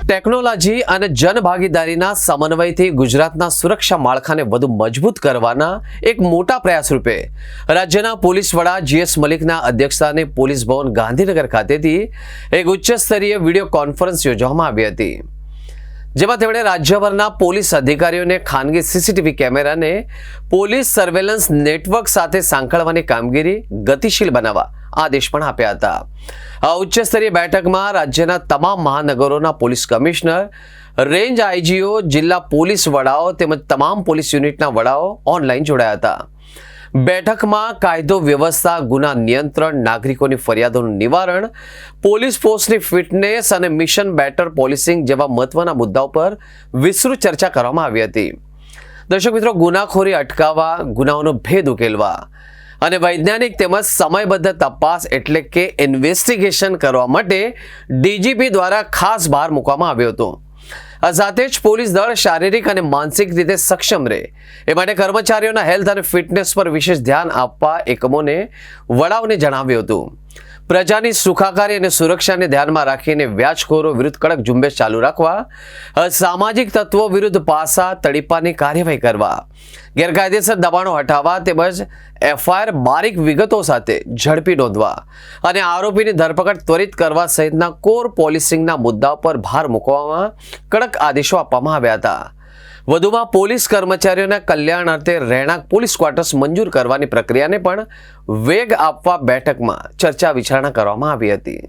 Technology અને જનભાગીદારીના સમન્વયથી ગુજરાતના સુરક્ષા માળખાને વધુ મજબૂત કરવાના એક મોટા પ્રયાસ રૂપે રાજ્યના પોલીસ વડા જીએસ મલિકના અધ્યક્ષસ્થાને પોલીસ ભવન ગાંધીનગર ખાતેથી એક ઉચ્ચ સ્તરીય વિડીયો કોન્ફરન્સ યોજવામાં આવી હતી, જેમાં તેમણે રાજ્યભરના પોલીસ અધિકારીઓને ખાનગી સીસીટીવી કેમેરાને પોલીસ સર્વેલન્સ નેટવર્ક સાથે સાંકળવાની કામગીરી ગતિશીલ બનાવવા આદેશ પણ આપ્યા હતા। આ ઉચ્ચ સ્તરીય બેઠકમાં રાજ્યના તમામ મહાનગરોના પોલીસ કમિશનર, રેન્જ આઈજીઓ, જિલ્લા પોલીસ વડાઓ તેમજ તમામ પોલીસ યુનિટના વડાઓ ઓનલાઈન જોડાયા હતા। બેઠકમાં કાયદો વ્યવસ્થા, ગુના નિયંત્રણ, નાગરિકોની ફરિયાદોનું નિવારણ, પોલીસ ફોર્સની ફિટનેસ અને મિશન બેટર પોલીસિંગ જેવા મહત્વના મુદ્દાઓ પર વિસ્તૃત ચર્ચા કરવામાં આવી હતી। દર્શક મિત્રો, ગુનાખોરી અટકાવવા, ગુનાઓનો ભેદ ઉકેલવા અને વૈજ્ઞાનિક તેમજ સમયબદ્ધ તપાસ એટલે કે ઇન્વેસ્ટિગેશન કરવા માટે ડીજીપી દ્વારા ખાસ ભાર મૂકવામાં આવ્યો હતો। આ સાથે જ પોલીસ દળ શારીરિક અને માનસિક રીતે સક્ષમ રહે એ માટે કર્મચારીઓના હેલ્થ અને ફિટનેસ પર વિશેષ ધ્યાન આપવા એકમોને વડાઓને જણાવ્યું હતું। પ્રજાની સુખાકારી અને સુરક્ષાને ધ્યાનમાં રાખીને વ્યાજખોરો વિરુદ્ધ કડક ઝુંબેશ ચાલુ રાખવા, સામાજિક તત્વો વિરુદ્ધ પાસા તડીપાની કાર્યવાહી કરવા, ગેરકાયદેસર દબાણો હટાવવા તેમજ એફઆઈઆર બારીક વિગતો સાથે ઝડપી નોંધવા અને આરોપીની ધરપકડ ત્વરિત કરવા સહિતના કોર પોલીસિંગના મુદ્દાઓ પર ભાર મૂકવામાં કડક આદેશો આપવામાં આવ્યા હતા। વધુમાં પોલીસ કર્મચારીઓના કલ્યાણ અર્થે રહેણાંક પોલીસ ક્વાર્ટર્સ મંજૂર કરવાની પ્રક્રિયાને પણ વેગ આપવા બેઠકમાં ચર્ચા વિચારણા કરવામાં આવી હતી।